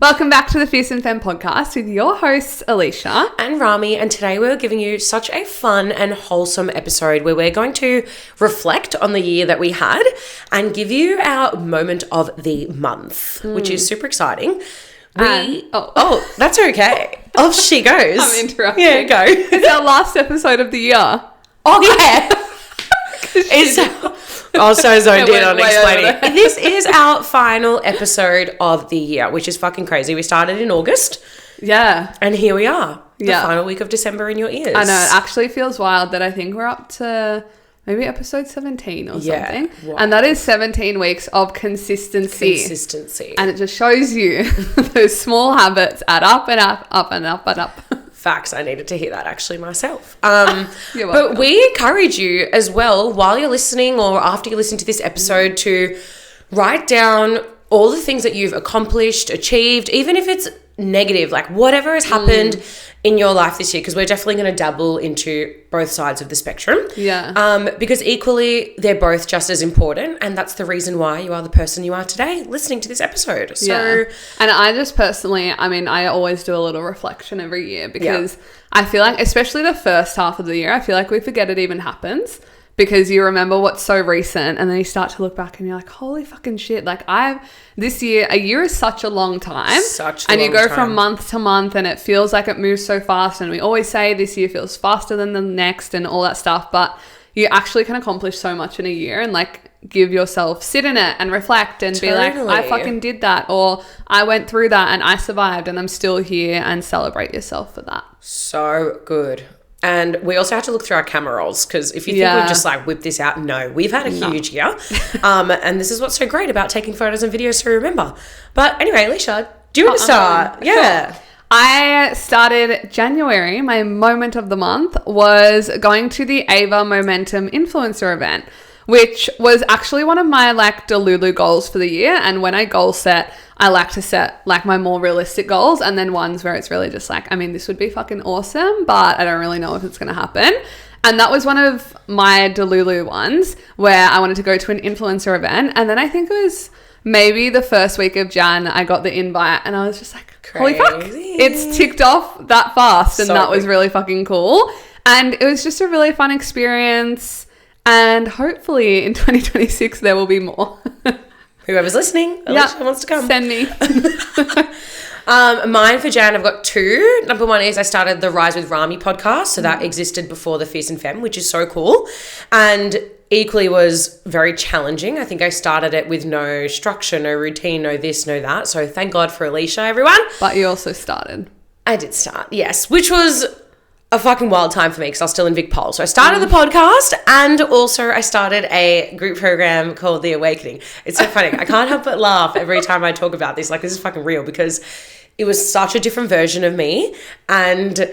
Welcome back to the Fierce and Femme podcast with your hosts, Alicia and Rami, and today we're giving you such a fun and wholesome episode where we're going to reflect on the year that we had and give you our moment of the month, which is super exciting. That's okay. Off she goes. I'm interrupting. Yeah, go. It's our last episode of the year. Oh, yeah. So zoned in on explaining. This is our final episode of the year, which is fucking crazy. We started in August. Yeah. And here we are. The final week of December in your ears. I know. It actually feels wild that I think we're up to maybe episode 17 or something. Wow. And that is 17 weeks of consistency. And it just shows you those small habits add up and up, up and up and up. Facts. I needed to hear that actually myself. You're welcome. But we encourage you as well, while you're listening or after you listen to this episode, to write down all the things that you've accomplished, achieved, even if it's negative, like whatever has happened in your life this year, because we're definitely going to dabble into both sides of the spectrum. Yeah. Because equally, they're both just as important, and that's the reason why you are the person you are today, listening to this episode. So, and I just personally, I always do a little reflection every year because I feel like, especially the first half of the year, I feel like we forget it even happens. Because you remember what's so recent and then you start to look back and you're like, holy fucking shit. Like this year, a year is such a long time. And you go from month to month and it feels like it moves so fast. And we always say this year feels faster than the next and all that stuff. But you actually can accomplish so much in a year and like give yourself, sit in it and reflect and be like, I fucking did that. Or I went through that and I survived and I'm still here, and celebrate yourself for that. So good. And we also had to look through our camera rolls because if you think we've just like whipped this out, no, we've had a huge year. And this is what's so great about taking photos and videos to remember. But anyway, Alicia, do you want to start? Sure. I started January. My moment of the month was going to the Ava Momentum Influencer event, which was actually one of my like Delulu goals for the year. And when I goal set, I like to set like my more realistic goals and then ones where it's really just like, this would be fucking awesome, but I don't really know if it's going to happen. And that was one of my Delulu ones where I wanted to go to an influencer event. And then I think it was maybe the first week of Jan, I got the invite and I was just like, holy fuck, it's ticked off that fast. And that was really fucking cool. And it was just a really fun experience. And hopefully in 2026, there will be more. Whoever's listening, Alicia wants to come. Send me. Mine for Jan, I've got two. Number one is I started the Rise with Rami podcast. So that existed before the Fierce and Femme, which is so cool. And equally was very challenging. I think I started it with no structure, no routine, no this, no that. So thank God for Alicia, everyone. But you also started. I did start, yes, which was a fucking wild time for me because I was still in Vic Pol. So I started the podcast and also I started a group program called The Awakening. It's so funny. I can't help but laugh every time I talk about this. Like, this is fucking real because it was such a different version of me. And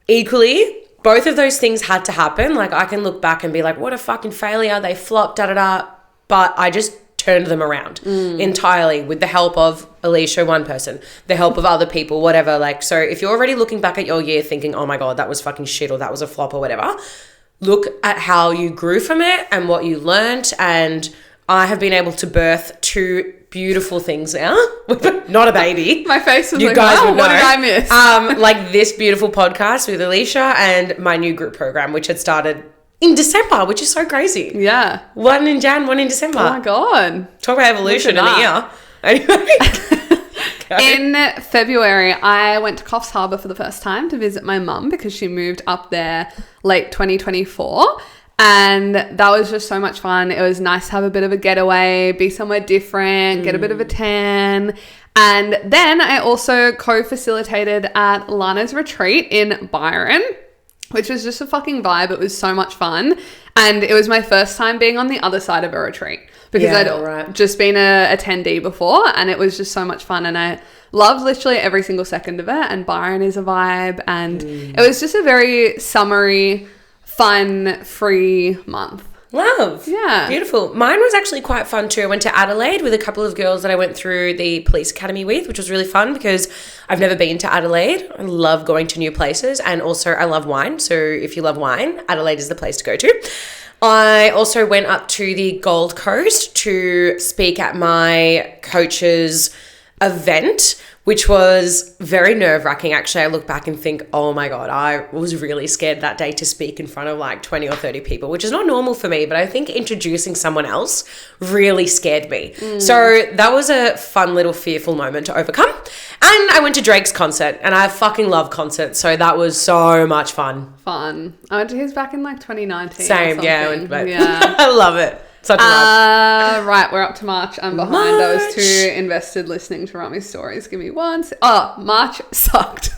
equally, both of those things had to happen. Like, I can look back and be like, what a fucking failure. They flopped, da-da-da. But I just turned them around entirely with the help of Alicia, one person, the help of other people, whatever. Like, so if you're already looking back at your year thinking, oh my God, that was fucking shit or that was a flop or whatever, look at how you grew from it and what you learned. And I have been able to birth two beautiful things now. Not a baby. My face was you like, guys wow, would know. What did I miss? Like this beautiful podcast with Alicia and my new group program, which had started in December, which is so crazy. Yeah. One in Jan, one in December. Oh my God. Talk about evolution in a year. Anyway. In February, I went to Coffs Harbour for the first time to visit my mum because she moved up there late 2024. And that was just so much fun. It was nice to have a bit of a getaway, be somewhere different, get a bit of a tan. And then I also co-facilitated at Lana's retreat in Byron, which was just a fucking vibe. It was so much fun. And it was my first time being on the other side of a retreat because I'd just been a attendee before, and it was just so much fun. And I loved literally every single second of it. And Byron is a vibe. And it was just a very summery, fun, free month. Love. Yeah. Beautiful. Mine was actually quite fun too. I went to Adelaide with a couple of girls that I went through the police academy with, which was really fun because I've never been to Adelaide. I love going to new places, and also I love wine. So if you love wine, Adelaide is the place to go to. I also went up to the Gold Coast to speak at my coach's event, which was very nerve-wracking. Actually, I look back and think, oh my God, I was really scared that day to speak in front of like 20 or 30 people, which is not normal for me, but I think introducing someone else really scared me. So that was a fun little fearful moment to overcome. And I went to Drake's concert, and I fucking love concerts, so that was so much fun. Fun. I went to his back in like 2019. Same, yeah. Yeah. I love it. Such a vibe. Right, we're up to March. I'm behind. I was too invested listening to Rami's stories. Give me one. March sucked.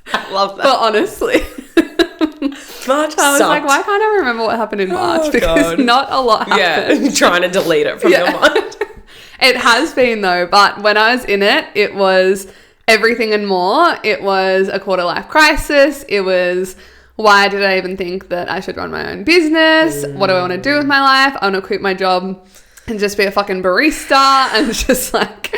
I love that. But honestly, March I was sucked. like, why can't I remember what happened in March? Oh, because God. not a lot happened. Yeah, trying to delete it from your mind. It has been though, but when I was in it, it was everything and more. It was a quarter life crisis. It was, why did I even think that I should run my own business? What do I want to do with my life? I want to quit my job and just be a fucking barista and just like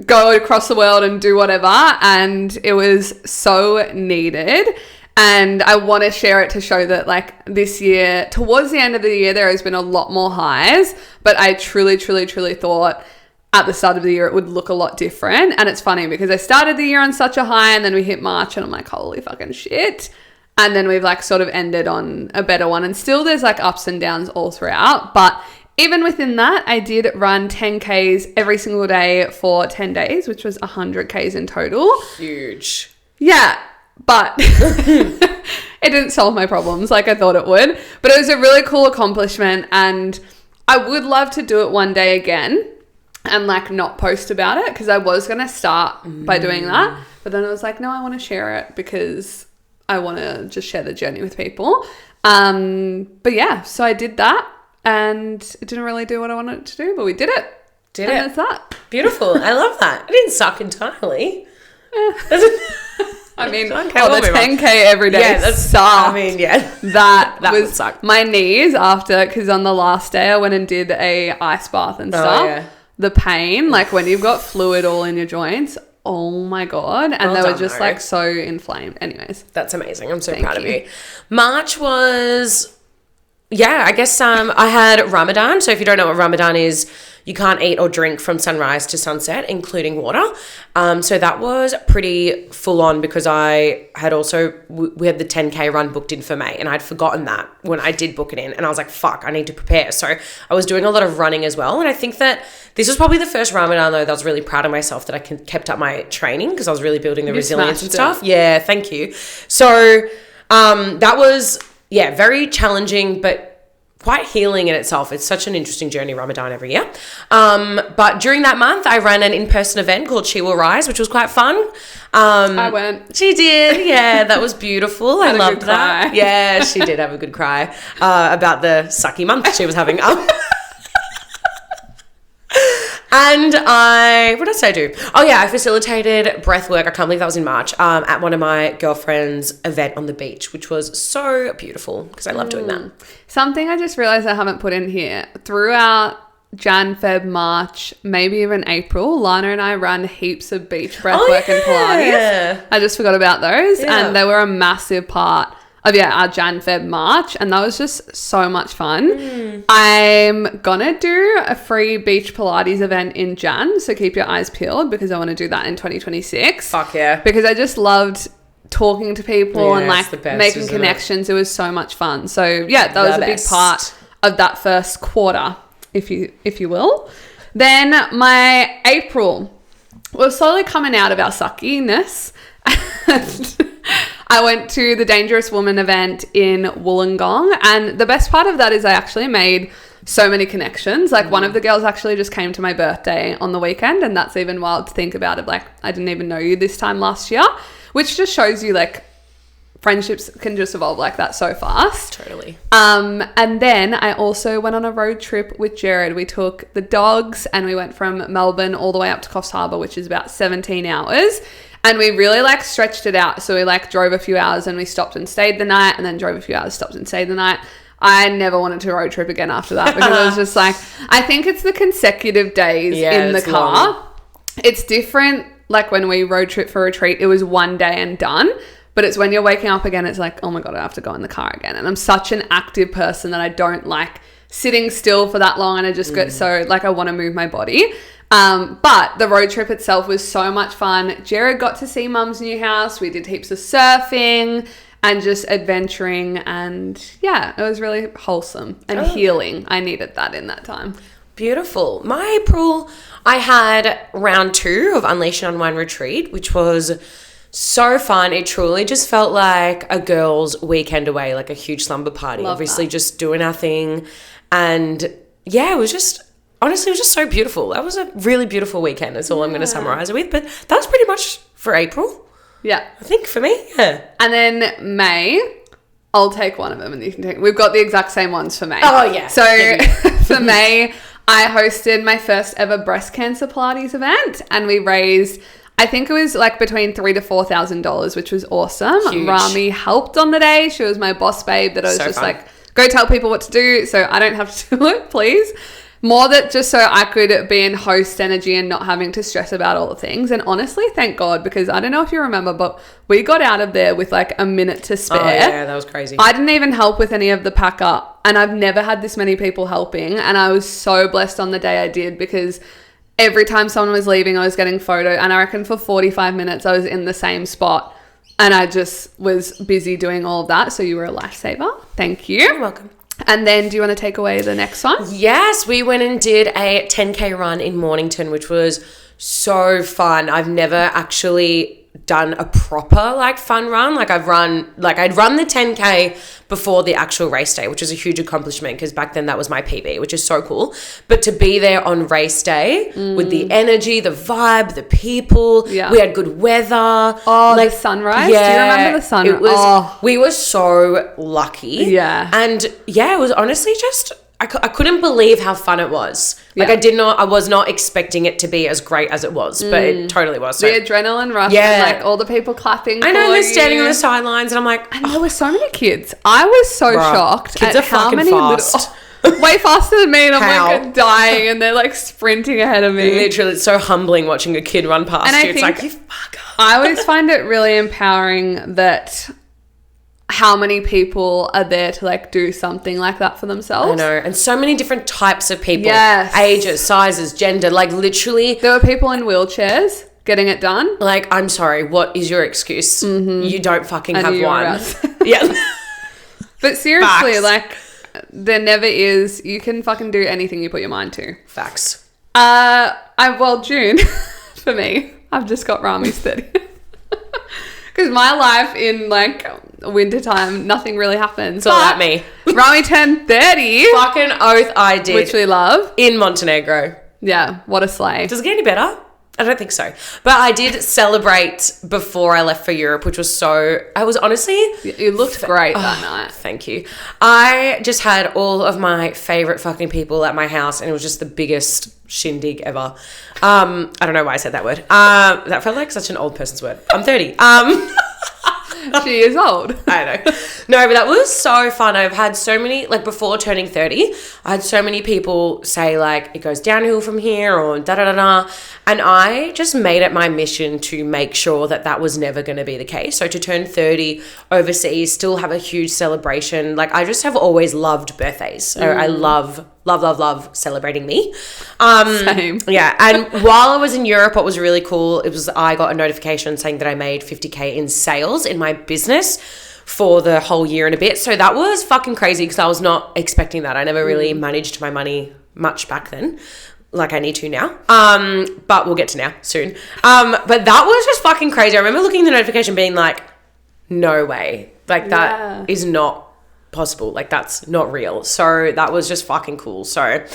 go across the world and do whatever. And it was so needed. And I want to share it to show that like this year, towards the end of the year, there has been a lot more highs, but I truly, truly, truly thought at the start of the year it would look a lot different. And it's funny because I started the year on such a high and then we hit March and I'm like, holy fucking shit. And then we've like sort of ended on a better one. And still there's like ups and downs all throughout. But even within that, I did run 10Ks every single day for 10 days, which was 100Ks in total. Huge. Yeah, but it didn't solve my problems like I thought it would. But it was a really cool accomplishment. And I would love to do it one day again and like not post about it, because I was going to start by doing that. But then I was like, no, I want to share it because I want to just share the journey with people. But yeah, so I did that and it didn't really do what I wanted it to do, but we did it. And that's that. Beautiful. I love that. It didn't suck entirely. I mean, Okay, the we'll move on. 10K every day sucked. I mean, yeah. That would was suck. my knees after, because on the last day I went and did a ice bath and stuff. Yeah. The pain, like when you've got fluid all in your joints, oh my God. And Well they done, were just though. like so inflamed. Anyways. That's amazing. I'm so Thank proud of you. you. March was, yeah, I guess I had Ramadan. So if you don't know what Ramadan is, you can't eat or drink from sunrise to sunset, including water. So that was pretty full on because I had also, we had the 10K run booked in for May and I'd forgotten that when I did book it in, and I was like, fuck, I need to prepare. So I was doing a lot of running as well. And I think that this was probably the first Ramadan though that I was really proud of myself that I kept up my training, because I was really building the resilience and smashed stuff. Yeah, thank you. So that was, yeah, very challenging, but quite healing in itself. It's such an interesting journey, Ramadan, every year. But during that month, I ran an in-person event called She Will Rise, which was quite fun. I went. She did. Yeah, that was beautiful. I Had a loved good that. cry. Yeah, she did have a good cry about the sucky month she was having. And what did I do? Oh yeah, I facilitated breath work. I can't believe that was in March at one of my girlfriend's event on the beach, which was so beautiful because I love doing that. Something I just realized I haven't put in here. Throughout Jan, Feb, March, maybe even April, Lana and I ran heaps of beach breath work and Pilates. I just forgot about those. Yeah. And they were a massive part of our Jan, Feb, March. And that was just so much fun. I'm going to do a free beach Pilates event in Jan. So keep your eyes peeled because I want to do that in 2026. Fuck yeah. Because I just loved talking to people and Yeah, like it's the best, making isn't it? connections. It was so much fun. So yeah, that was a big best. part of that first quarter, if you will. Then my April was slowly coming out of our suckiness. I went to the Dangerous Woman event in Wollongong, and the best part of that is I actually made so many connections. Like one of the girls actually just came to my birthday on the weekend, and that's even wild to think about it. Like I didn't even know you this time last year, which just shows you like friendships can just evolve like that so fast. Totally. And then I also went on a road trip with Jared. We took the dogs and we went from Melbourne all the way up to Coffs Harbour, which is about 17 hours. And we really like stretched it out. So we like drove a few hours and we stopped and stayed the night, and then drove a few hours, stopped and stayed the night. I never wanted to road trip again after that because I was just like, I think it's the consecutive days in the it's car. long. It's different. Like when we road trip for retreat, it was one day and done. But it's when you're waking up again, it's like, oh my God, I have to go in the car again. And I'm such an active person that I don't like sitting still for that long, and I just get so like I want to move my body. But the road trip itself was so much fun. Jared got to see Mum's new house. We did heaps of surfing and just adventuring, and yeah, it was really wholesome and healing. I needed that in that time. Beautiful. My April, I had round 2 of Unleash and Unwind Retreat, which was so fun. It truly just felt like a girls' weekend away, like a huge slumber party. Love Obviously that. just doing our thing. And yeah, it was just, honestly, it was just so beautiful. That was a really beautiful weekend. That's all I'm going to summarize it with. But that was pretty much for April, Yeah. I think, for me. Yeah. And then May, I'll take one of them and you can take. We've got the exact same ones for May. Oh, yeah. So for May, I hosted my first ever breast cancer Pilates event, and we raised, I think it was like between $3,000 to $4,000, which was awesome. Huge. Rami helped on the day. She was my boss babe that I was So just fun. like, go tell people what to do so I don't have to do it, please. More that just so I could be in host energy and not having to stress about all the things. And honestly, thank God, because I don't know if you remember, but we got out of there with like a minute to spare. Oh, yeah, that was crazy. I didn't even help with any of the pack up, and I've never had this many people helping, and I was so blessed on the day I did, because every time someone was leaving I was getting photo, and I reckon for 45 minutes I was in the same spot, and I just was busy doing all of that. So you were a lifesaver. Thank you. You're welcome. And then do you want to take away the next one? Yes, we went and did a 10K run in Mornington, which was so fun. I've never actually done a proper like fun run. Like I'd run the 10K before the actual race day, which was a huge accomplishment because back then that was my PB, which is so cool. But to be there on race day with the energy, the vibe, the people, Yeah. we had good weather. Oh, the sunrise? Do you remember the sunrise? It was, Oh. we were so lucky. Yeah. And yeah, it was honestly just, I couldn't believe how fun it was. Like Yeah. I was not expecting it to be as great as it was, but it totally was. So The adrenaline rush, Yeah. and like all the people clapping. I know for they're standing you. on the sidelines and I'm like, And there were so many kids. I was so Bruh, shocked kids at are how fucking many fast. way faster than me, and I'm How? like dying, and they're like sprinting ahead of me. literally, it's so humbling watching a kid run past And I you. It's think- like, you fucker. I always find it really empowering that how many people are there to like do something like that for themselves. I know. And so many different types of people. Yes. Ages, sizes, gender, like literally. There were people in wheelchairs getting it done. Like, I'm sorry, what is your excuse? You don't fucking I knew have you were one. about to- Yeah. But seriously, Facts. like there never is. You can fucking do anything you put your mind to. Facts. June for me, I've just got Rami's 30th. Because my life in like wintertime, nothing really happens. It's all about me. Rami turned 30, Fucking oath I did. which we love. In Montenegro. Yeah, what a slay. Does it get any better? I don't think so. But I did celebrate before I left for Europe, which was I was honestly... You looked great that night. Thank you. I just had all of my favorite fucking people at my house, and it was just the biggest shindig ever. I don't know why I said that word. That felt like such an old person's word. I'm 30. She is old. I know. No, but that was so fun. I've had so many, like before turning 30, I had so many people say like, it goes downhill from here or da-da-da-da. And I just made it my mission to make sure that that was never going to be the case. So to turn 30 overseas, still have a huge celebration. Like I just have always loved birthdays. So I love celebrating me. Same. Yeah. And while I was in Europe, what was really cool, I got a notification saying that I made 50K in sales in my business for the whole year and a bit. So that was fucking crazy because I was not expecting that. I never really managed my money much back then, like I need to now. But we'll get to now soon. But that was just fucking crazy. I remember looking at the notification being like, no way. Like that is not possible. Like that's not real. So that was just fucking cool. So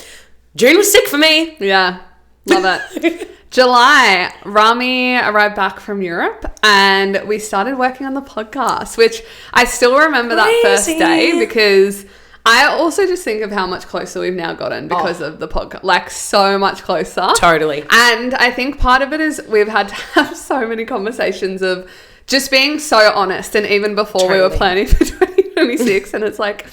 June was sick for me. Yeah, love it. July, Rami arrived back from Europe and we started working on the podcast, which I still remember that first Crazy. day because I also just think of how much closer we've now gotten because of the podcast, like so much closer. Totally. And I think part of it is we've had to have so many conversations of just being so honest. And even before we were Totally. planning for 2026 and it's like,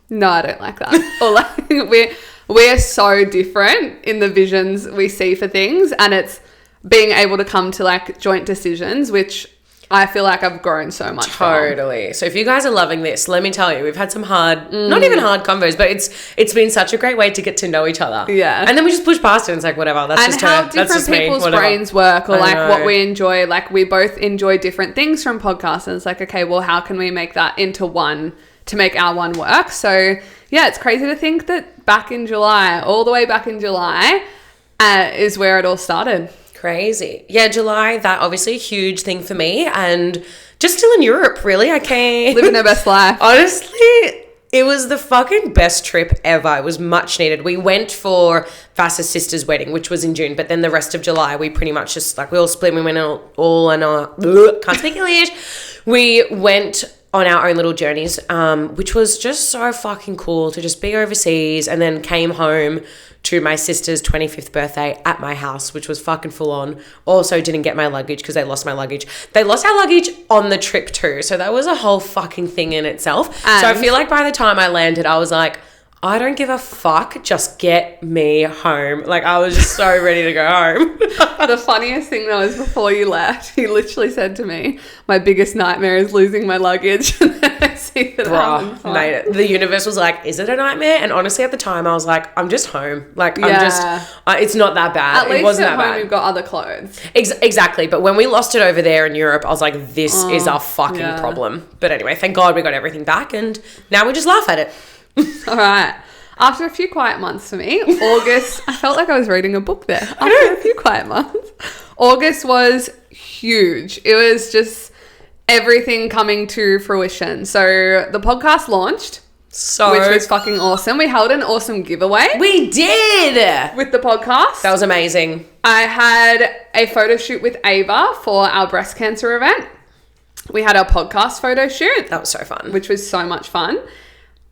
no, I don't like that. Or like we're so different in the visions we see for things, and it's being able to come to like joint decisions, which I feel like I've grown so much from. Totally. So if you guys are loving this, let me tell you, we've had some hard, not even hard convos, but it's been such a great way to get to know each other. Yeah. And then we just push past it and it's like, whatever, that's and just how her. That's different just me. people's Whatever. brains work, or I like know. what we enjoy. Like we both enjoy different things from podcasts, and it's like, okay, well, how can we make that into one to make our one work? So yeah, it's crazy to think that back in July, all the way back in July, is where it all started. Crazy. Yeah, July, that obviously a huge thing for me, and just still in Europe, really. I can't. Living their best life. Honestly, it was the fucking best trip ever. It was much needed. We went for Vass's sister's wedding, which was in June, but then the rest of July, we pretty much just, like, we all split. We went all on our, can't speak English. We went on our own little journeys, which was just so fucking cool to just be overseas, and then came home to my sister's 25th birthday at my house, which was fucking full on. Also didn't get my luggage because they lost my luggage. They lost our luggage on the trip too. So that was a whole fucking thing in itself. And so I feel like by the time I landed, I was like, I don't give a fuck, just get me home. Like, I was just so ready to go home. The funniest thing though is before you left, he literally said to me, my biggest nightmare is losing my luggage. And then I see that Bruh, mate, the universe was like, is it a nightmare? And honestly, at the time, I was like, I'm just home. Like, I'm Yeah. just, it's not that bad. At least it wasn't at that home bad. you've got other clothes. Exactly. But when we lost it over there in Europe, I was like, this is our fucking yeah. problem. But anyway, thank God we got everything back, and now we just laugh at it. All right. After a few quiet months for me, August, I felt like I was reading a book there. After a few quiet months, August was huge. It was just everything coming to fruition. So the podcast launched, So which was fucking awesome. We held an awesome giveaway we did. with the podcast. That was amazing. I had a photo shoot with Ava for our breast cancer event. We had our podcast photo shoot, That was so fun. which was so much fun.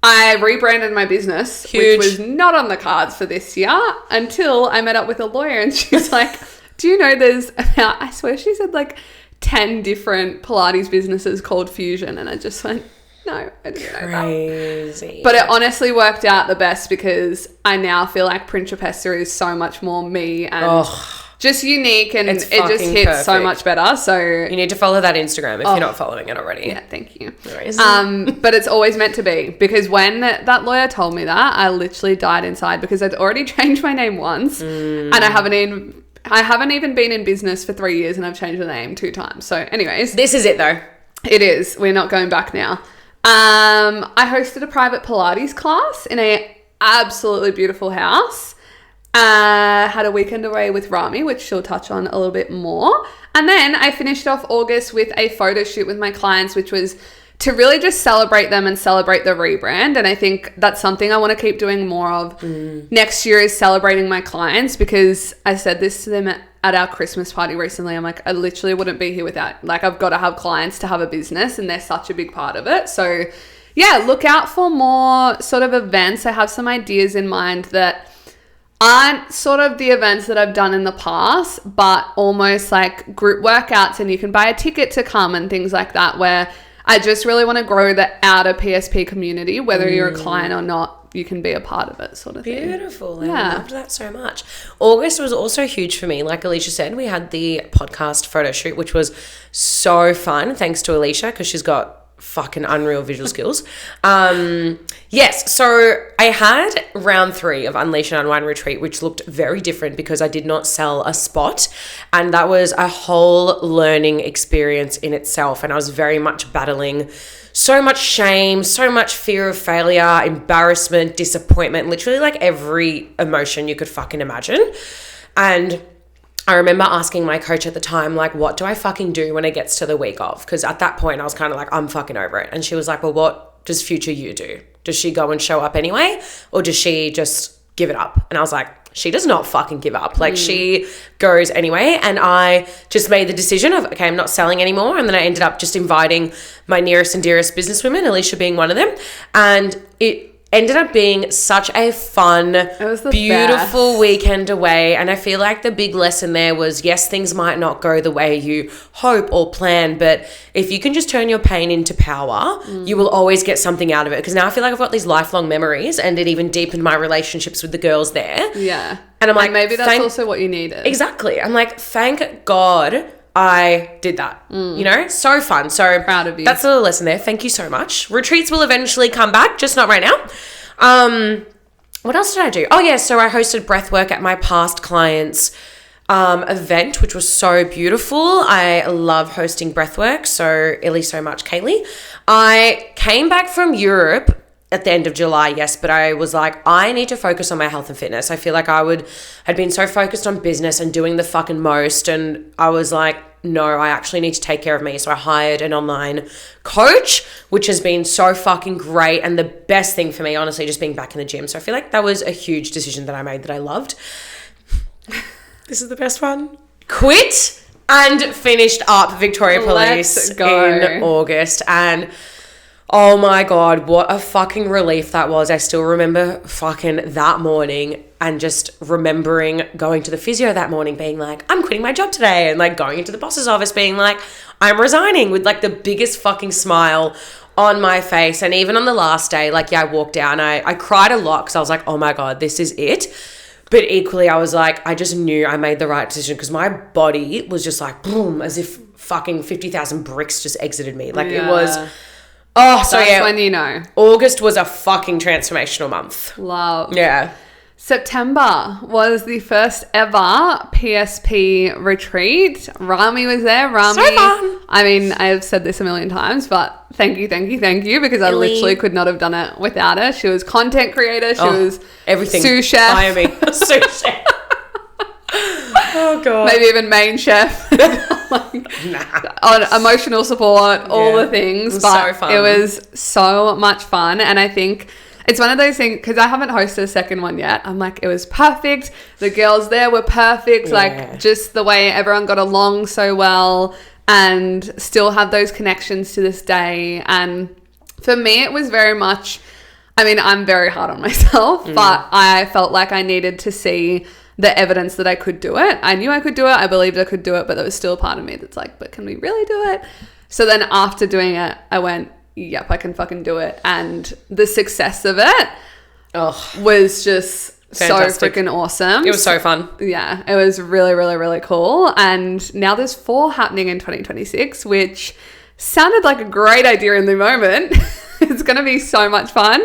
I rebranded my business, Huge. which was not on the cards for this year until I met up with a lawyer and she's like, do you know there's about, I swear she said like 10 different Pilates businesses called Fusion. And I just went, no, I didn't know that. Crazy. But it honestly worked out the best because I now feel like Principessa is so much more me and just unique, and It's it just fucking hits so perfect. much better. So you need to follow that Instagram if you're not following it already. yeah, thank you. Anyways. But it's always meant to be, because when that lawyer told me that, I literally died inside because I'd already changed my name once and I haven't even been in business for 3 years and I've changed the name 2 times. So anyways, This is it though. it is. We're not going back now. I hosted a private Pilates class in a absolutely beautiful house. Had a weekend away with Rami, which she'll touch on a little bit more. And then I finished off August with a photo shoot with my clients, which was to really just celebrate them and celebrate the rebrand. And I think that's something I want to keep doing more of next year, is celebrating my clients, because I said this to them at our Christmas party recently. I'm like, I literally wouldn't be here without, like, I've got to have clients to have a business, and they're such a big part of it. So yeah, look out for more sort of events. I have some ideas in mind that aren't sort of the events that I've done in the past, but almost like group workouts, and you can buy a ticket to come and things like that, where I just really want to grow the outer PSP community. Whether you're a client or not, you can be a part of it, sort of thing. Beautiful. Yeah. I loved that so much. August was also huge for me. Like Alicia said, we had the podcast photo shoot, which was so fun. Thanks to Alicia, because she's got fucking unreal visual skills. Yes, so I had round 3 of Unleash and Unwind Retreat, which looked very different because I did not sell a spot, and that was a whole learning experience in itself. And I was very much battling so much shame, so much fear of failure, embarrassment, disappointment, literally like every emotion you could fucking imagine. And I remember asking my coach at the time, like, what do I fucking do when it gets to the week of? Because at that point I was kind of like, I'm fucking over it. And she was like, well, what does future you do? Does she go and show up anyway? Or does she just give it up? And I was like, she does not fucking give up. Like, she goes anyway. And I just made the decision of, okay, I'm not selling anymore. And then I ended up just inviting my nearest and dearest businesswomen, Alicia being one of them. And it ended up being such a fun, was the beautiful best. weekend away. And I feel like the big lesson there was, yes, things might not go the way you hope or plan, but if you can just turn your pain into power, you will always get something out of it. Because now I feel like I've got these lifelong memories, and it even deepened my relationships with the girls there. Yeah. And I'm like, maybe that's thank- also what you needed. Exactly. I'm like, thank God I did that. You know, so fun. So Proud of you. That's a little lesson there. Thank you so much. Retreats will eventually come back, just not right now. What else did I do? Oh yeah, so I hosted breathwork at my past clients' event, which was so beautiful. I love hosting breathwork, so Illy so much, Kaylee. I came back from Europe at the end of July, yes, but I was like, I need to focus on my health and fitness. I feel like had been so focused on business and doing the fucking most, and I was like, no, I actually need to take care of me. So I hired an online coach, which has been so fucking great and the best thing for me, honestly, just being back in the gym. So I feel like that was a huge decision that I made that I loved. This is the best one. Quit and finished up Victoria Police in August, and oh my God, what a fucking relief that was. I still remember fucking that morning and just remembering going to the physio that morning being like, I'm quitting my job today, and like going into the boss's office being like, I'm resigning, with like the biggest fucking smile on my face. And even on the last day, like, yeah, I walked down, I cried a lot because I was like, oh my God, this is it. But equally, I was like, I just knew I made the right decision because my body was just like, boom, as if fucking 50,000 bricks just exited me. Like it was... Oh, so That's yeah. when you know. August was a fucking transformational month. Love. Yeah. September was the first ever PSP retreat. Rami was there. Rami. So fun. I mean, I've said this a million times, but thank you, because I literally could not have done it without her. She was content creator. She was everything. Sous chef. Miami. Sous chef. Oh God. Maybe even main chef. On emotional support, all the things. But so fun. it was so much fun. And I think it's one of those things, because I haven't hosted a second one yet. I'm like, it was perfect. The girls there were perfect. Yeah. Like just the way everyone got along so well and still have those connections to this day. And for me, it was very much, I mean, I'm very hard on myself, but I felt like I needed to see the evidence that I could do it. I knew I could do it. I believed I could do it, but there was still a part of me that's like, but can we really do it? So then after doing it, I went, yep, I can fucking do it. And the success of it was just fantastic. so freaking awesome. It was so fun. Yeah, it was really, really, really cool. And now there's 4 happening in 2026, which sounded like a great idea in the moment. It's going to be so much fun.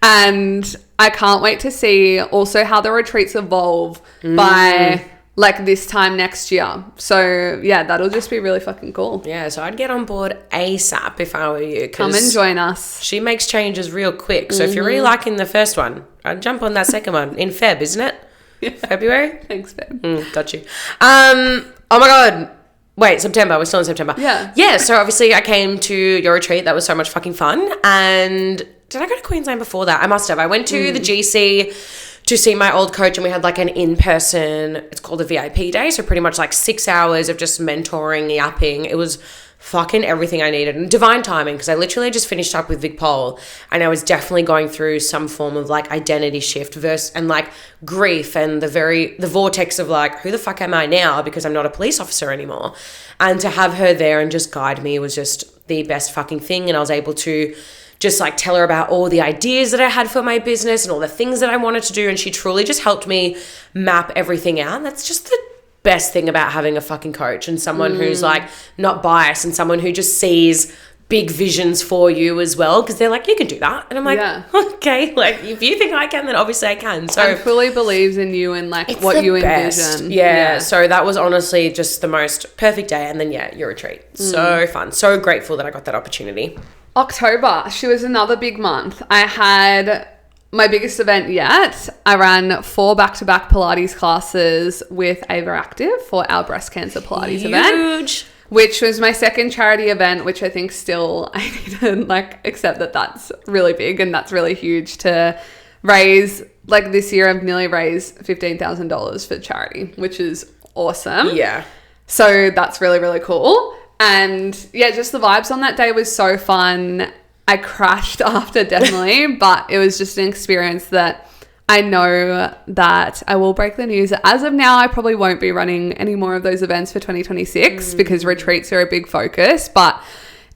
And I can't wait to see also how the retreats evolve by like this time next year. So yeah, that'll just be really fucking cool. Yeah, so I'd get on board ASAP if I were you. Come and join us. She makes changes real quick. So if you're really liking the first one, I'd jump on that second one in Feb, isn't it? Yeah. February? Thanks, babe. Got you. Oh my God. Wait, September. We're still in September. Yeah. Yeah, so obviously I came to your retreat. That was so much fucking fun. And did I go to Queensland before that? I must have. I went to the GC to see my old coach, and we had like an in-person, it's called a VIP day. So pretty much like 6 hours of just mentoring, yapping. It was fucking everything I needed, and divine timing, because I literally just finished up with Vic Pole, and I was definitely going through some form of like identity shift and like grief and the vortex of like, who the fuck am I now, because I'm not a police officer anymore. And to have her there and just guide me was just the best fucking thing. And I was able to just like tell her about all the ideas that I had for my business and all the things that I wanted to do, and she truly just helped me map everything out. And that's just the best thing about having a fucking coach, and someone who's like not biased, and someone who just sees big visions for you as well, because they're like, you can do that. And I'm like, okay, like if you think I can, then obviously I can. So and fully believes in you and like what you envision. Yeah, so that was honestly just the most perfect day. And then your retreat, so fun, so grateful that I got that opportunity. October, she was another big month. I had my biggest event yet. I ran 4 back-to-back Pilates classes with Ava Active for our breast cancer Pilates event, which was my second charity event, which I think still I need to like accept that that's really big and that's really huge to raise. Like this year I've nearly raised $15,000 for charity, which is awesome. Yeah. So that's really, really cool. And yeah, just the vibes on that day was so fun. I crashed after, definitely, but it was just an experience that I know that I will break the news. As of now, I probably won't be running any more of those events for 2026 because retreats are a big focus, but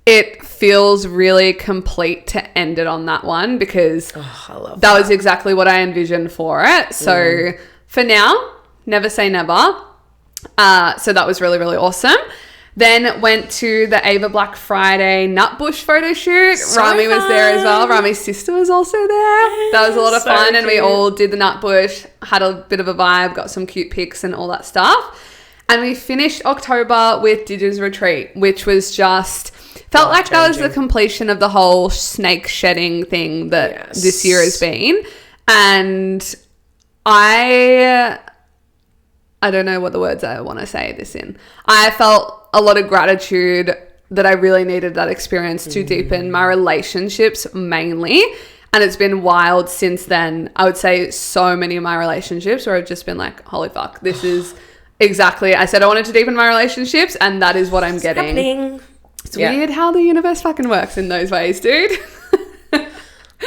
it feels really complete to end it on that one, because I love that was exactly what I envisioned for it. So for now, never say never. So that was really, really awesome. Then went to the Ava Black Friday Nutbush photo shoot. So Rami was there as well. fun. Rami's sister was also there. That was a lot of So fun. And we cute. all did the Nutbush, had a bit of a vibe, got some cute pics and all that stuff. And we finished October with Digger's Retreat, which was just... Felt like that was the Life-changing. completion of the whole snake shedding thing that Yes. this year has been. And I don't know what the words I want to say this in. I felt a lot of gratitude that I really needed that experience to deepen my relationships mainly. And it's been wild since then. I would say so many of my relationships where I've just been like, holy fuck, this is exactly... I said I wanted to deepen my relationships and that is what I'm getting. Happening. It's weird how the universe fucking works in those ways, dude.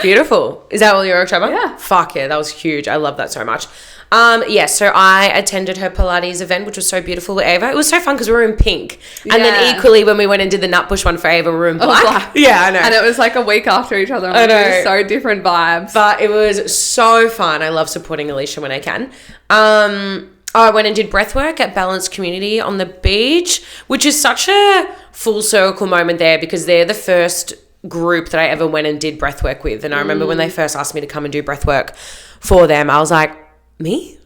Beautiful. Is that all your October? Yeah. Fuck yeah, that was huge. I love that so much. So I attended her Pilates event, which was so beautiful with Ava. It was so fun because we were in pink. And Yeah. then equally when we went and did the Nutbush one for Ava, we were in black. black. Yeah, I know. And it was like a week after each other. I It know. was so different vibes. But it was so fun. I love supporting Alicia when I can. I went and did breathwork at Balanced Community on the beach, which is such a full circle moment there because they're the first group that I ever went and did breathwork with. And I remember when they first asked me to come and do breathwork for them, I was like, me?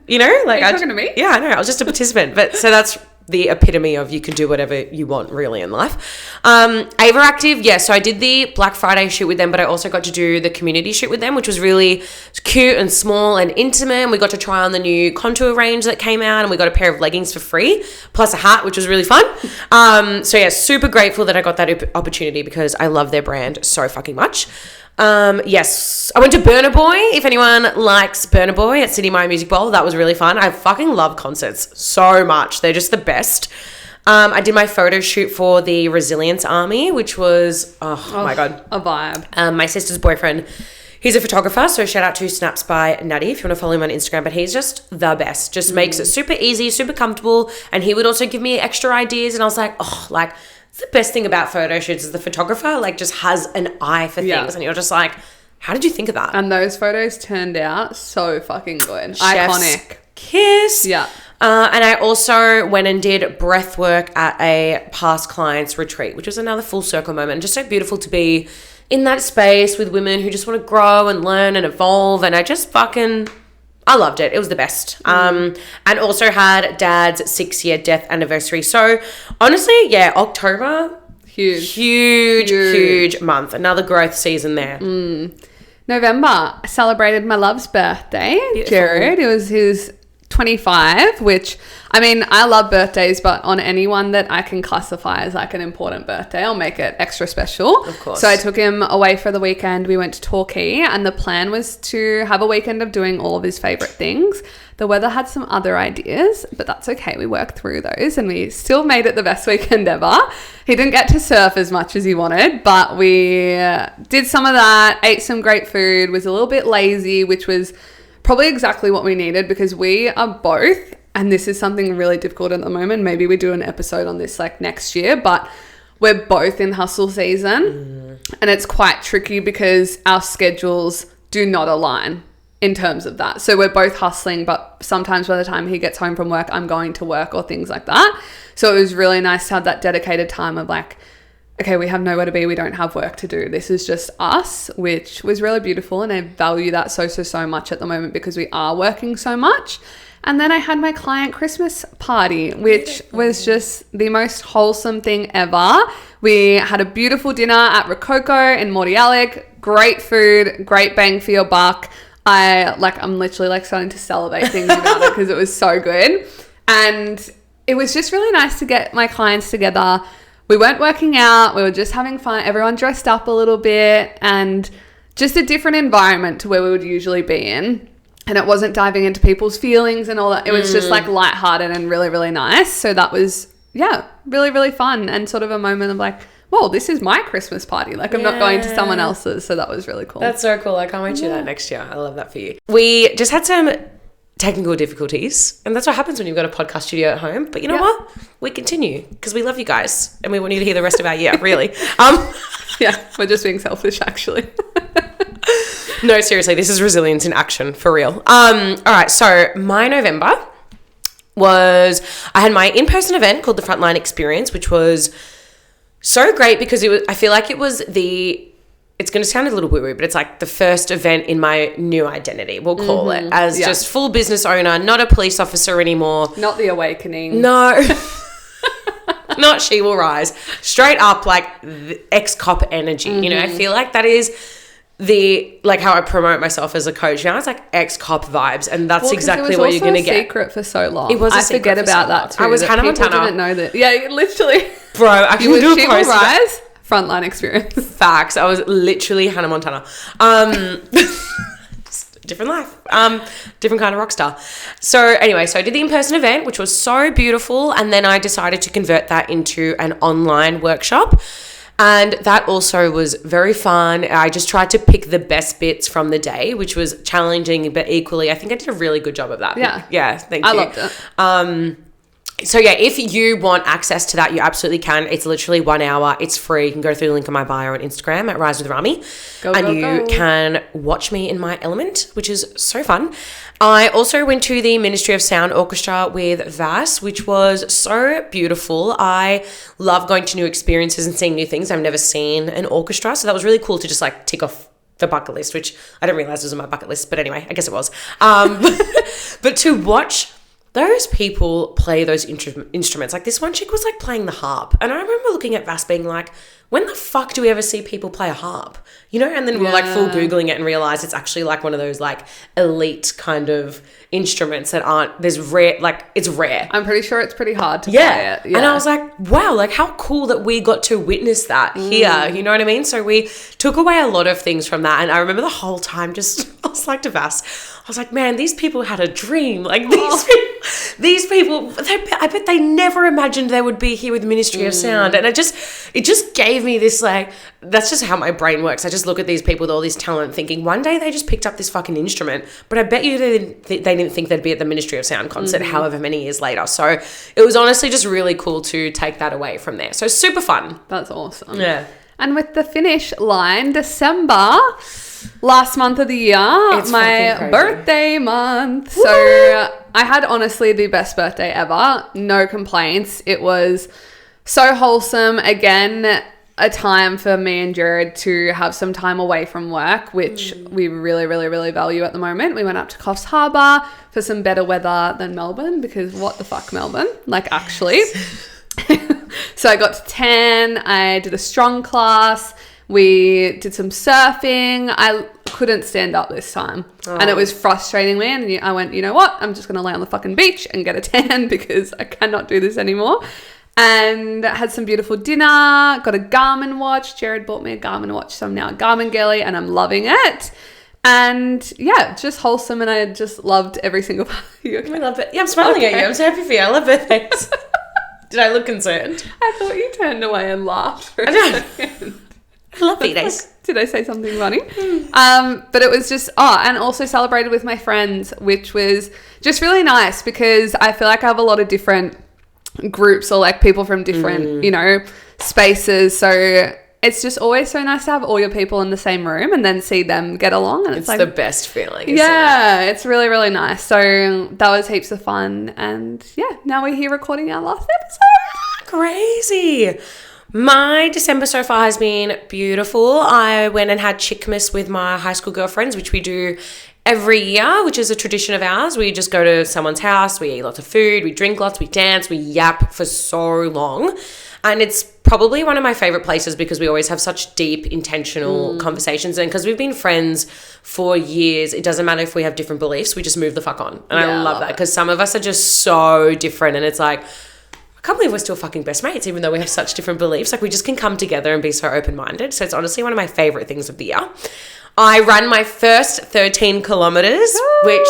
You know? Like, Are you talking to me? Yeah, I know. I was just a participant. But so that's the epitome of you can do whatever you want really in life. Ava Active, yeah, so I did the Black Friday shoot with them, but I also got to do the community shoot with them, which was really cute and small and intimate. And we got to try on the new contour range that came out and we got a pair of leggings for free, plus a hat, which was really fun. So yeah, super grateful that I got that opportunity because I love their brand so fucking much. Yes, I went to Burna Boy. If anyone likes Burna Boy at City Maya Music Bowl, that was really fun. I fucking love concerts so much. They're just the best. I did my photo shoot for the Resilience Army, which was, oh my God. A vibe. My sister's boyfriend, he's a photographer, so shout out to Snaps by Nutty if you want to follow him on Instagram, but he's just the best. Just makes it super easy, super comfortable, and he would also give me extra ideas, and I was like, oh, like, the best thing about photo shoots is the photographer, like, just has an eye for Yeah. things, and you're just like, how did you think of that? And those photos turned out so fucking good. Chef's Iconic. Kiss. Yeah. And I also went and did breath work at a past clients retreat, which was another full circle moment. Just so beautiful to be in that space with women who just want to grow and learn and evolve. And I just I loved it. It was the best. And also had Dad's 6-year death anniversary. So honestly, yeah, October, huge month. Another growth season there. November, I celebrated my love's birthday, Beautiful. Jared. It was his 25, which, I mean, I love birthdays, but on anyone that I can classify as like an important birthday, I'll make it extra special. Of course. So I took him away for the weekend. We went to Torquay, and the plan was to have a weekend of doing all of his favorite things. The weather had some other ideas, but that's okay. We worked through those and we still made it the best weekend ever. He didn't get to surf as much as he wanted, but we did some of that, ate some great food, was a little bit lazy, which was probably exactly what we needed because we are both, and this is something really difficult at the moment. Maybe we do an episode on this like next year, but we're both in hustle season and it's quite tricky because our schedules do not align in terms of that. So we're both hustling, but sometimes by the time he gets home from work, I'm going to work or things like that. So it was really nice to have that dedicated time of like, okay, we have nowhere to be. We don't have work to do. This is just us, which was really beautiful. And I value that so much at the moment because we are working so much. And then I had my client Christmas party, which was just the most wholesome thing ever. We had a beautiful dinner at Rococo in Mordialloc. Great food, great bang for your buck. I'm literally like starting to salivate thinking about it because it was so good. And it was just really nice to get my clients together. We weren't working out. We were just having fun. Everyone dressed up a little bit and just a different environment to where we would usually be in. And it wasn't diving into people's feelings and all that. It was just like lighthearted and really, really nice. So that was, yeah, really, really fun and sort of a moment of like, whoa, this is my Christmas party. Like I'm not going to someone else's. So that was really cool. That's so cool. I can't wait to do that next year. I love that for you. We just had some technical difficulties, and that's what happens when you've got a podcast studio at home. But you know what? We continue because we love you guys and we want you to hear the rest of our year, really. Yeah, we're just being selfish actually. No, seriously, this is resilience in action for real. All right, so my November was I had my in-person event called the Frontline Experience, which was so great because I feel like it was it's going to sound a little woo-woo, but it's like the first event in my new identity, we'll call it, as just full business owner, not a police officer anymore. Not the awakening. No. Not She Will Rise. Straight up, like, the ex-cop energy. You know, I feel like that is like how I promote myself as a coach. Now it's like ex-cop vibes, and that's exactly what you're going to get. It was a secret for so long. It was a secret forget about that too. I was Hannah Montana. People didn't know that. Yeah, literally. Bro, actually, we do a She Will post. Rise. Frontline Experience. Facts. I was literally Hannah Montana. Different life. Different kind of rock star. So anyway, so I did the in-person event, which was so beautiful. And then I decided to convert that into an online workshop. And that also was very fun. I just tried to pick the best bits from the day, which was challenging, but equally, I think I did a really good job of that. Yeah. Yeah, thank you. I loved it. So yeah, if you want access to that, you absolutely can. It's literally 1 hour. It's free. You can go through the link in my bio on Instagram at Rise with Rami. You can watch me in my element, which is so fun. I also went to the Ministry of Sound Orchestra with Vass, which was so beautiful. I love going to new experiences and seeing new things. I've never seen an orchestra, so that was really cool to just like tick off the bucket list, which I didn't realize was on my bucket list, but anyway, I guess it was. But to watch those people play those instruments. Like this one chick was like playing the harp. And I remember looking at Vass being like, when the fuck do we ever see people play a harp? You know, and then we're like full Googling it and realize it's actually like one of those like elite kind of instruments that it's rare. I'm pretty sure it's pretty hard to play it. Yeah. And I was like, wow, like how cool that we got to witness that here. You know what I mean? So we took away a lot of things from that. And I remember the whole time I was like to Vass, I was like, man, these people had a dream. Like these people, I bet they never imagined they would be here with the Ministry of Sound. And it just gave me this like, that's just how my brain works. I just look at these people with all this talent thinking one day they just picked up this fucking instrument, but I bet you they didn't think they'd be at the Ministry of Sound concert however many years later. So it was honestly just really cool to take that away from there. So super fun. That's awesome. Yeah. And with the finish line, December, last month of the year, my birthday month. Woo! So I had honestly the best birthday ever. No complaints. It was so wholesome. Again, a time for me and Jared to have some time away from work, which we really, really, really value at the moment. We went up to Coffs Harbour for some better weather than Melbourne, because what the fuck, Melbourne? Like, actually. So I got to tan. I did a strong class. We did some surfing. I couldn't stand up this time. And it was frustrating me. And I went, you know what? I'm just going to lay on the fucking beach and get a tan because I cannot do this anymore. And had some beautiful dinner. Got a Garmin watch. Jared bought me a Garmin watch. So I'm now a Garmin girly and I'm loving it. And yeah, just wholesome. And I just loved every single part of you. I love it. Yeah, I'm smiling at you. I'm so happy for you. I love birthdays. Did I look concerned? I thought you turned away and laughed for a second. I love birthdays. Did I say something funny? But it was just, and also celebrated with my friends, which was just really nice because I feel like I have a lot of different groups or like people from different, spaces. So it's just always so nice to have all your people in the same room and then see them get along. And it's like the best feeling. Yeah, it's really, really nice. So that was heaps of fun. And yeah, now we're here recording our last episode. Crazy. My December so far has been beautiful. I went and had Chickmas with my high school girlfriends, which we do every year, which is a tradition of ours. We just go to someone's house, we eat lots of food, we drink lots, we dance, we yap for so long. And it's probably one of my favorite places because we always have such deep, intentional conversations. And because we've been friends for years, it doesn't matter if we have different beliefs, we just move the fuck on. And I love that because some of us are just so different. And it's like, I can't believe we're still fucking best mates, even though we have such different beliefs. Like we just can come together and be so open-minded. So it's honestly one of my favorite things of the year. I ran my first 13 kilometers, which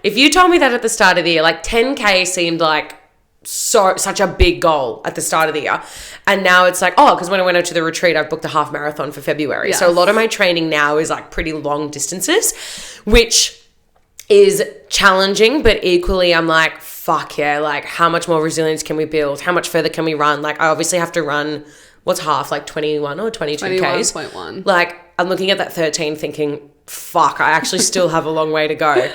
if you told me that at the start of the year, like 10K seemed like such a big goal at the start of the year. And now it's like, because when I went out to the retreat, I booked a half marathon for February. Yes. So a lot of my training now is like pretty long distances, which is challenging, but equally I'm like, fuck yeah, like how much more resilience can we build? How much further can we run? Like I obviously have to run, what's half, like 21 or 22 Ks? 21.1. Like I'm looking at that 13 thinking, fuck, I actually still have a long way to go.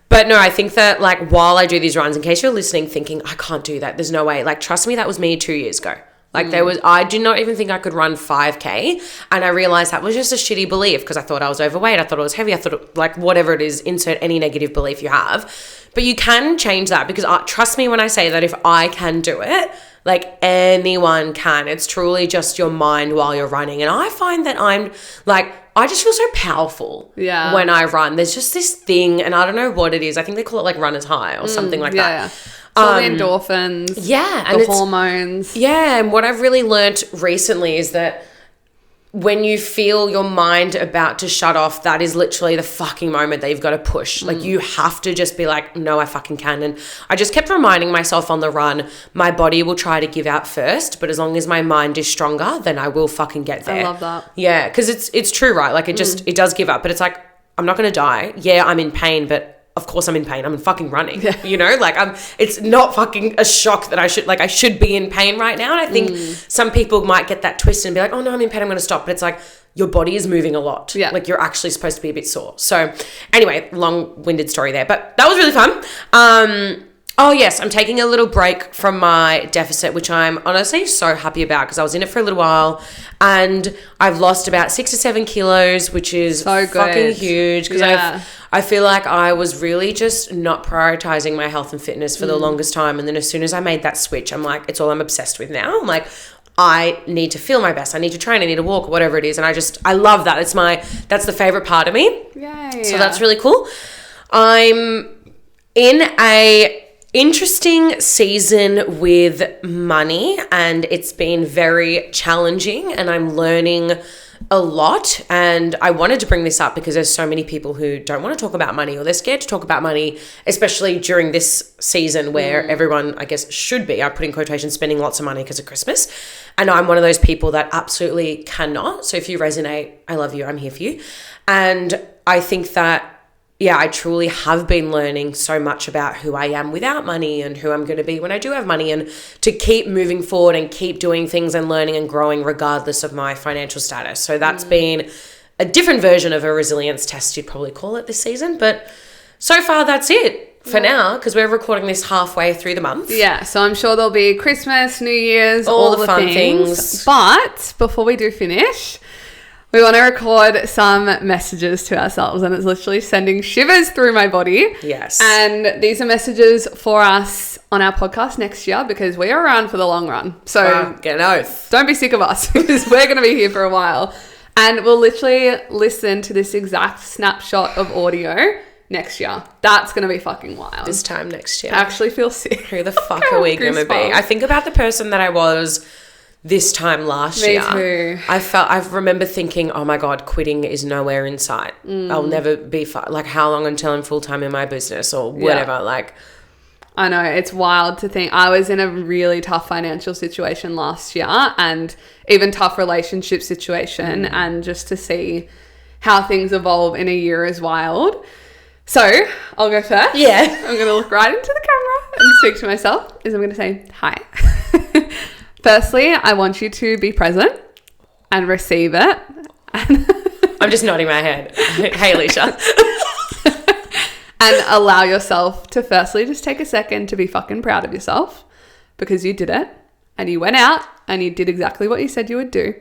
But no, I think that like while I do these runs, in case you're listening thinking, I can't do that, there's no way. Like, trust me, that was me 2 years ago. Like I did not even think I could run 5K. And I realized that was just a shitty belief because I thought I was overweight. I thought I was heavy. I thought like whatever it is, insert any negative belief you have. But you can change that because trust me when I say that if I can do it, like anyone can. It's truly just your mind while you're running. And I find that I just feel so powerful when I run. There's just this thing, and I don't know what it is. I think they call it like runner's high or something like that. Yeah. All the endorphins. Yeah. The hormones. Yeah. And what I've really learnt recently is that when you feel your mind about to shut off, that is literally the fucking moment that you've got to push. Like you have to just be like, no, I fucking can. And I just kept reminding myself on the run, my body will try to give out first, but as long as my mind is stronger, then I will fucking get there. I love that. Yeah. Cause it's true, right? Like it does give up, but it's like, I'm not going to die. Yeah, I'm in pain, but of course I'm in pain. I'm fucking running, you know, like it's not fucking a shock that I should be in pain right now. And I think some people might get that twist and be like, oh no, I'm in pain, I'm going to stop. But it's like, your body is moving a lot. Yeah. Like you're actually supposed to be a bit sore. So anyway, long-winded story there, but that was really fun. Oh yes, I'm taking a little break from my deficit, which I'm honestly so happy about because I was in it for a little while and I've lost about 6 to 7 kilos, which is so fucking huge because I feel like I was really just not prioritizing my health and fitness for the longest time. And then as soon as I made that switch, I'm like, it's all I'm obsessed with now. I'm like, I need to feel my best. I need to train. I need to walk, whatever it is. And I love that. That's the favorite part of me. Yay. So that's really cool. I'm in a interesting season with money and it's been very challenging and I'm learning a lot. And I wanted to bring this up because there's so many people who don't want to talk about money or they're scared to talk about money, especially during this season where everyone, I guess, should be, I put in quotations, spending lots of money because of Christmas. And I'm one of those people that absolutely cannot. So if you resonate, I love you. I'm here for you. And I think that I truly have been learning so much about who I am without money and who I'm going to be when I do have money and to keep moving forward and keep doing things and learning and growing regardless of my financial status. So that's been a different version of a resilience test, you'd probably call it this season. But so far, that's it for now because we're recording this halfway through the month. Yeah, so I'm sure there'll be Christmas, New Year's, all the fun things. But before we do finish, we want to record some messages to ourselves and it's literally sending shivers through my body. Yes. And these are messages for us on our podcast next year because we are around for the long run. So get an oath. Don't be sick of us because we're going to be here for a while. And we'll literally listen to this exact snapshot of audio next year. That's going to be fucking wild. This time next year. I actually feel sick. Who the fuck are we going to be? I think about the person that I was this time last year. Me too. I remember thinking, oh my God, quitting is nowhere in sight. I'll never be, like how long until I'm full-time in my business or whatever. Yeah. Like, I know, it's wild to think. I was in a really tough financial situation last year and even tough relationship situation and just to see how things evolve in a year is wild. So I'll go first. Yeah. I'm going to look right into the camera and speak to myself as I'm going to say, hi. Firstly, I want you to be present and receive it. I'm just nodding my head. Hey, Alicia. And allow yourself to firstly just take a second to be fucking proud of yourself because you did it and you went out and you did exactly what you said you would do.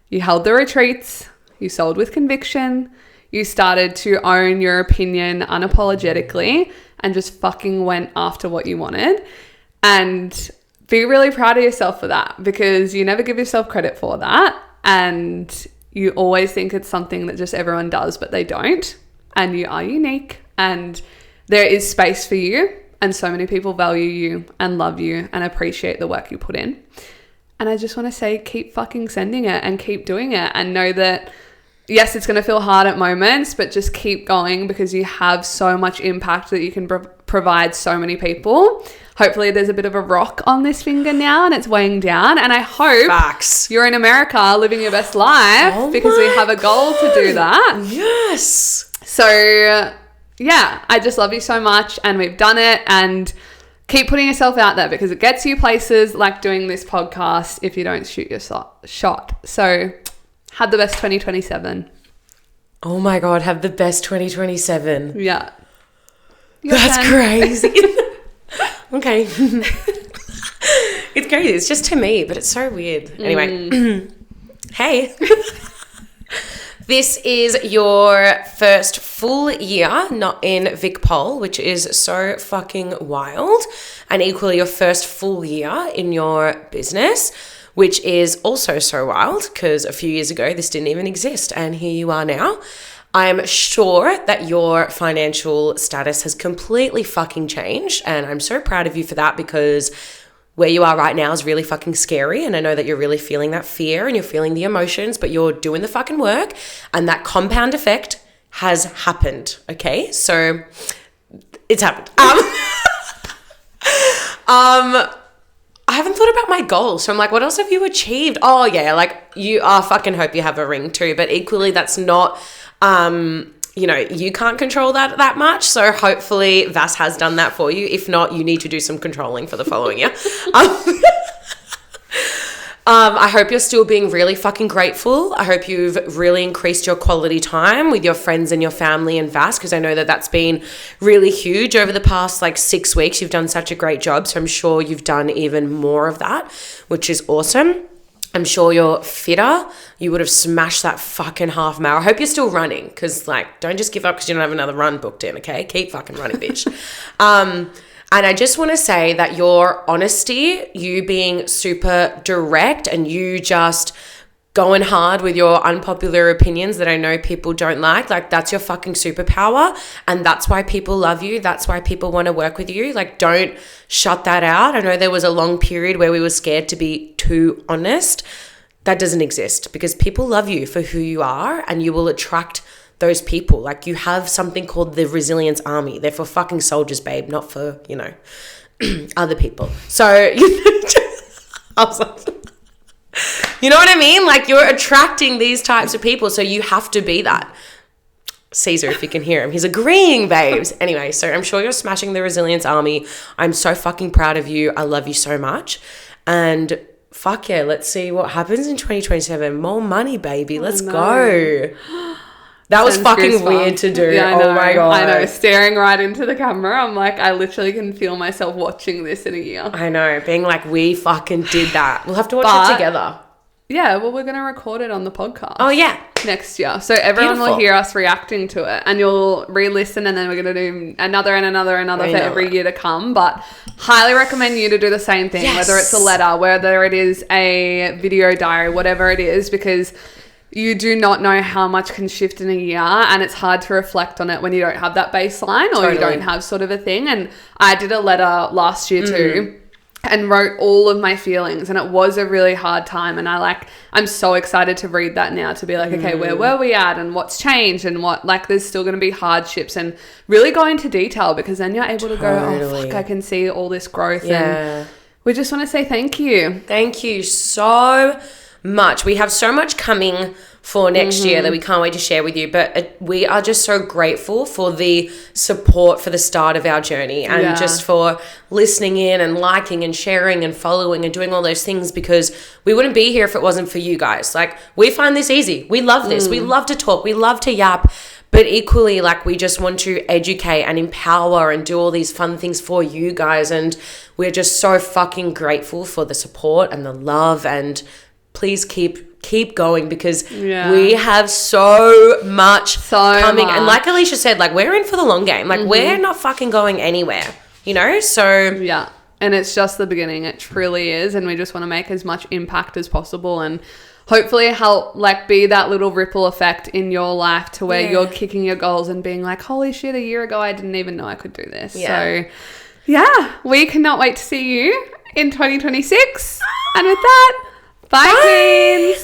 You held the retreats. You sold with conviction. You started to own your opinion unapologetically and just fucking went after what you wanted. And be really proud of yourself for that because you never give yourself credit for that. And you always think it's something that just everyone does, but they don't. And you are unique and there is space for you. And so many people value you and love you and appreciate the work you put in. And I just want to say, keep fucking sending it and keep doing it and know that yes, it's going to feel hard at moments, but just keep going because you have so much impact that you can provide so many people. Hopefully there's a bit of a rock on this finger now and it's weighing down. And I hope you're in America living your best life because we have a goal to do that. Yes. So yeah, I just love you so much and we've done it and keep putting yourself out there because it gets you places like doing this podcast if you don't shoot your shot. So have the best 2027. Oh my God, have the best 2027. Yeah. Your That's turn. crazy. Okay. It's crazy. It's just to me, but it's so weird. Anyway. Hey. This is your first full year not in Vic Pol, which is so fucking wild. And equally your first full year in your business, which is also so wild because a few years ago this didn't even exist. And here you are now. I'm sure that your financial status has completely fucking changed. And I'm so proud of you for that because where you are right now is really fucking scary. And I know that you're really feeling that fear and you're feeling the emotions, but you're doing the fucking work. And that compound effect has happened. Okay. So it's happened. I haven't thought about my goals. So I'm like, what else have you achieved? Oh yeah. Like you are fucking hope you have a ring too, but equally that's not, you know, you can't control that much. So hopefully Vas has done that for you. If not, you need to do some controlling for the following year. I hope you're still being really fucking grateful. I hope you've really increased your quality time with your friends and your family and Vas, because I know that that's been really huge over the past like 6 weeks. You've done such a great job. So I'm sure you've done even more of that, which is awesome. I'm sure you're fitter. You would have smashed that fucking half mile. I hope you're still running because, like, don't just give up because you don't have another run booked in, okay? Keep fucking running, bitch. And I just want to say that your honesty, you being super direct and you just going hard with your unpopular opinions that I know people don't like that's your fucking superpower. And that's why people love you. That's why people want to work with you. Like, don't shut that out. I know there was a long period where we were scared to be too honest. That doesn't exist because people love you for who you are and you will attract those people. Like, you have something called the Resilience Army. They're for fucking soldiers, babe, not for, you know, other people. So, I was like, you know what I mean? Like, you're attracting these types of people, so you have to be that. Caesar, if you can hear him, he's agreeing, babes. Anyway, so I'm sure you're smashing the Resilience Army. I'm so fucking proud of you. I love you so much. And fuck yeah, let's see what happens in 2027. More money, baby. Let's go. That was fucking weird to do. Yeah, I know. Oh my God. I know. Staring right into the camera. I'm like, I literally can feel myself watching this in a year. I know. Being like, we fucking did that. We'll have to watch it together. Yeah, well, we're going to record it on the podcast. Oh, yeah. Next year. So everyone will hear us reacting to it and you'll re-listen and then we're going to do another and another for every year to come. But highly recommend you to do the same thing, whether it's a letter, whether it is a video diary, whatever it is, because you do not know how much can shift in a year and it's hard to reflect on it when you don't have that baseline or you don't have sort of a thing. And I did a letter last year too and wrote all of my feelings and it was a really hard time. And I'm so excited to read that now to be like, okay, where were we at and what's changed and what, like, there's still going to be hardships and really go into detail because then you're able to go, oh, fuck, I can see all this growth. Yeah. And we just want to say thank you. Thank you so much. We have so much coming for next year that we can't wait to share with you, but we are just so grateful for the support for the start of our journey and just for listening in and liking and sharing and following and doing all those things, because we wouldn't be here if it wasn't for you guys. Like, we find this easy. We love this. We love to talk. We love to yap. But equally, like, we just want to educate and empower and do all these fun things for you guys. And we're just so fucking grateful for the support and the love, and please keep going because we have so much coming. And like Alicia said, like, we're in for the long game. Like, we're not fucking going anywhere, you know? So yeah. And it's just the beginning. It truly is. And we just want to make as much impact as possible and hopefully help, like, be that little ripple effect in your life to where you're kicking your goals and being like, holy shit, a year ago I didn't even know I could do this. So yeah, we cannot wait to see you in 2026. And with that, bye. Queens.